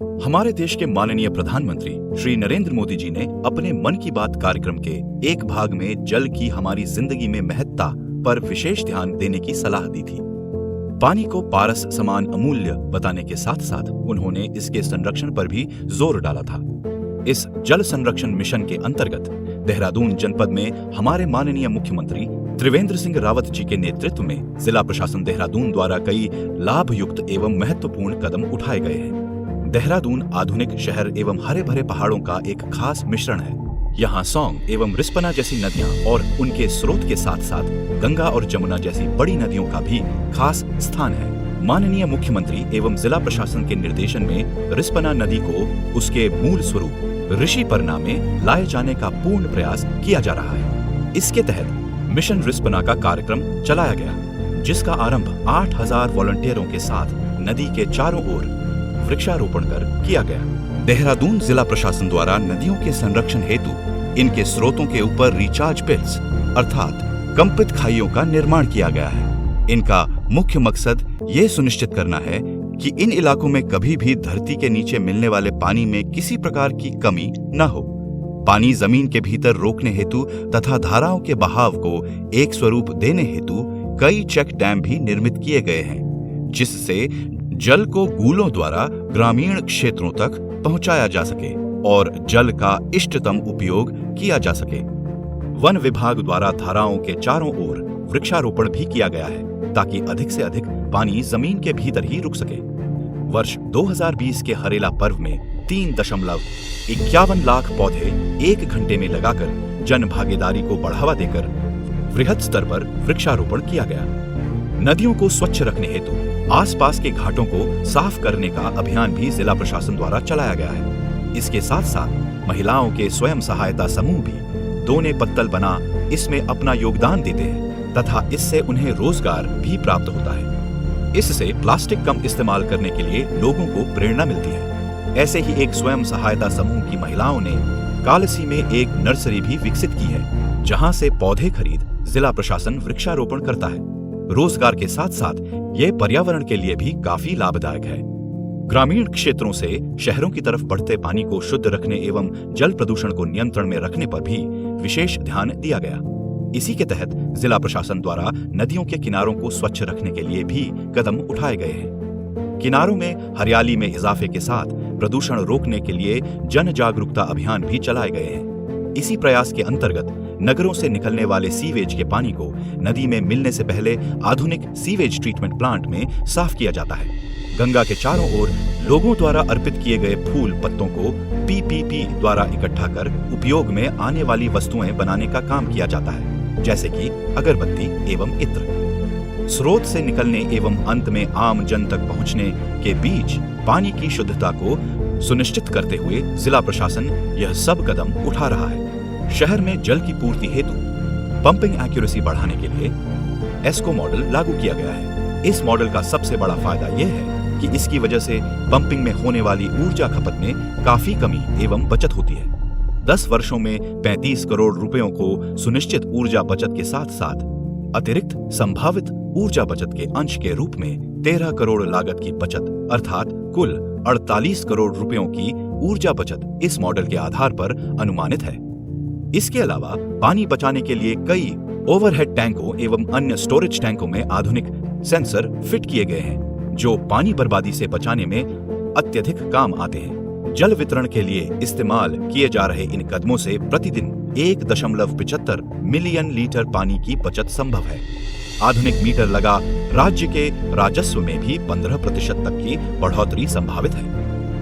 हमारे देश के माननीय प्रधानमंत्री श्री नरेंद्र मोदी जी ने अपने मन की बात कार्यक्रम के एक भाग में जल की हमारी जिंदगी में महत्ता पर विशेष ध्यान देने की सलाह दी थी। पानी को पारस समान अमूल्य बताने के साथ साथ उन्होंने इसके संरक्षण पर भी जोर डाला था। इस जल संरक्षण मिशन के अंतर्गत देहरादून जनपद में हमारे माननीय मुख्यमंत्री त्रिवेंद्र सिंह रावत जी के नेतृत्व में जिला प्रशासन देहरादून द्वारा कई लाभयुक्त एवं महत्वपूर्ण कदम उठाए गए हैं। देहरादून आधुनिक शहर एवं हरे भरे पहाड़ों का एक खास मिश्रण है। यहाँ सौंग एवं रिस्पना जैसी नदियाँ और उनके स्रोत के साथ साथ गंगा और जमुना जैसी बड़ी नदियों का भी खास स्थान है। माननीय मुख्यमंत्री एवं जिला प्रशासन के निर्देशन में रिस्पना नदी को उसके मूल स्वरूप ऋषिपर्णा में लाए जाने का पूर्ण प्रयास किया जा रहा है। इसके तहत मिशन रिस्पना का कार्यक्रम चलाया गया, जिसका आरंभ 8000 वॉलंटियरों के साथ नदी के चारों ओर वृक्षारोपण कर किया गया। देहरादून जिला प्रशासन द्वारा नदियों के संरक्षण हेतु इनके स्रोतों के ऊपर रिचार्ज पिट्स अर्थात कंपित खाइयों का निर्माण किया गया है। इनका मुख्य मकसद ये सुनिश्चित करना है कि इन इलाकों में कभी भी धरती के नीचे मिलने वाले पानी में किसी प्रकार की कमी न हो। पानी जमीन के भीतर रोकने हेतु तथा धाराओं के बहाव को एक स्वरूप देने हेतु कई चेक डैम भी निर्मित किए गए हैं, जिससे जल को गूलों द्वारा ग्रामीण क्षेत्रों तक पहुंचाया जा सके और जल का इष्टतम उपयोग किया जा सके। वन विभाग द्वारा धाराओं के चारों ओर वृक्षारोपण भी किया गया है ताकि अधिक से अधिक पानी जमीन के भीतर ही रुक सके। वर्ष 2020 के हरेला पर्व में 3.51 लाख पौधे 1 घंटे में लगाकर जन भागीदारी को बढ़ावा देकर वृहद स्तर पर वृक्षारोपण किया गया। नदियों को स्वच्छ रखने हेतु आसपास के घाटों को साफ करने का अभियान भी जिला प्रशासन द्वारा चलाया गया है। इसके साथ साथ महिलाओं के स्वयं सहायता समूह भी दोने पत्तल बना इसमें अपना योगदान देते हैं तथा इससे उन्हें रोजगार भी प्राप्त होता है। इससे प्लास्टिक कम इस्तेमाल करने के लिए लोगों को प्रेरणा मिलती है। ऐसे ही एक स्वयं सहायता समूह की महिलाओं ने कालसी में एक नर्सरी भी विकसित की है, जहां से पौधे खरीद जिला प्रशासन वृक्षारोपण करता है। रोजगार के साथ साथ ये पर्यावरण के लिए भी काफी लाभदायक है। ग्रामीण क्षेत्रों से शहरों की तरफ बढ़ते पानी को शुद्ध रखने एवं जल प्रदूषण को नियंत्रण में रखने पर भी विशेष ध्यान दिया गया। इसी के तहत जिला प्रशासन द्वारा नदियों के किनारों को स्वच्छ रखने के लिए भी कदम उठाए गए हैं। किनारों में हरियाली में इजाफे के साथ प्रदूषण रोकने के लिए जन जागरूकता अभियान भी चलाए गए हैं। इसी प्रयास के अंतर्गत नगरों से निकलने वाले सीवेज के पानी को नदी में मिलने से पहले आधुनिक सीवेज ट्रीटमेंट प्लांट में साफ किया जाता है। गंगा के चारों ओर लोगों द्वारा अर्पित किए गए फूल पत्तों को पीपीपी द्वारा इकट्ठा कर उपयोग में आने वाली वस्तुएं बनाने का काम किया जाता है, जैसे कि अगरबत्ती एवं इत्र। स्रोत से निकलने एवं अंत में आम जन तक पहुंचने के बीच पानी की शुद्धता को सुनिश्चित करते हुए जिला प्रशासन यह सब कदम उठा रहा है। शहर में जल की पूर्ति हेतु पंपिंग एक्यूरेसी बढ़ाने के लिए एस्को मॉडल लागू किया गया है। इस मॉडल का सबसे बड़ा फायदा यह है कि इसकी वजह से पंपिंग में होने वाली ऊर्जा खपत में काफी कमी एवं बचत होती है। 10 वर्षों में 35 करोड़ रुपयों को सुनिश्चित ऊर्जा बचत के साथ साथ अतिरिक्त संभावित ऊर्जा बचत के अंश के रूप में 13 करोड़ लागत की बचत अर्थात कुल 48 करोड़ रुपयों की ऊर्जा बचत इस मॉडल के आधार पर अनुमानित है। इसके अलावा पानी बचाने के लिए कई ओवरहेड टैंकों एवं अन्य स्टोरेज टैंकों में आधुनिक सेंसर फिट किए गए हैं, जो पानी बर्बादी से बचाने में अत्यधिक काम आते हैं। जल वितरण के लिए इस्तेमाल किए जा रहे इन कदमों से प्रतिदिन 1.75 मिलियन लीटर पानी की बचत संभव है। आधुनिक मीटर लगा राज्य के राजस्व में भी 15% तक की बढ़ोतरी संभावित है।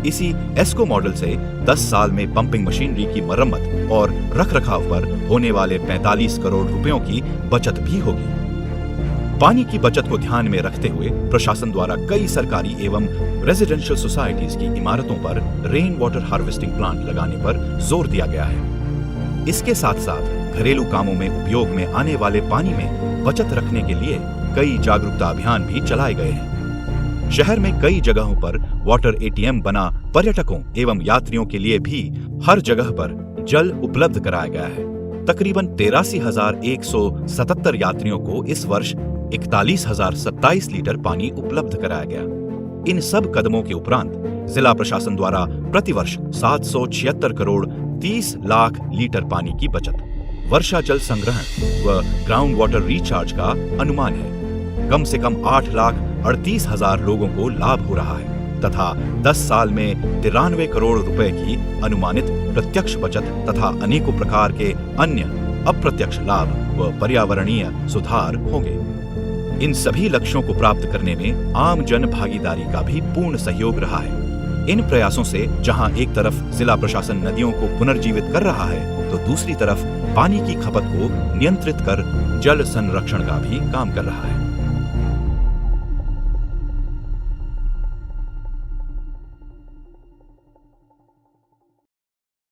इसी एस्को मॉडल से 10 साल में पंपिंग मशीनरी की मरम्मत और रखरखाव पर होने वाले 45 करोड़ रुपयों की बचत भी होगी। पानी की बचत को ध्यान में रखते हुए प्रशासन द्वारा कई सरकारी एवं रेजिडेंशियल सोसाइटीज की इमारतों पर रेन वाटर हार्वेस्टिंग प्लांट लगाने पर जोर दिया गया है। इसके साथ साथ घरेलू कामों में उपयोग में आने वाले पानी में बचत रखने के लिए कई जागरूकता अभियान भी चलाए गए हैं। शहर में कई जगहों पर वाटर एटीएम बना पर्यटकों एवं यात्रियों के लिए भी हर जगह पर जल उपलब्ध कराया गया है। तकरीबन 83,177 यात्रियों को इस वर्ष 41,027 लीटर पानी उपलब्ध कराया गया। इन सब कदमों के उपरांत जिला प्रशासन द्वारा प्रतिवर्ष 776 करोड़ 30 लाख लीटर पानी की बचत, वर्षा जल संग्रहण व ग्राउंड वाटर रिचार्ज का अनुमान है। कम से कम 8,38,000 लोगों को लाभ हो रहा है तथा 10 साल में 93 करोड़ रुपए की अनुमानित प्रत्यक्ष बचत तथा अनेकों प्रकार के अन्य अप्रत्यक्ष लाभ व पर्यावरणीय सुधार होंगे। इन सभी लक्ष्यों को प्राप्त करने में आम जन भागीदारी का भी पूर्ण सहयोग रहा है। इन प्रयासों से जहां एक तरफ जिला प्रशासन नदियों को पुनर्जीवित कर रहा है, तो दूसरी तरफ पानी की खपत को नियंत्रित कर जल संरक्षण का भी काम कर रहा है।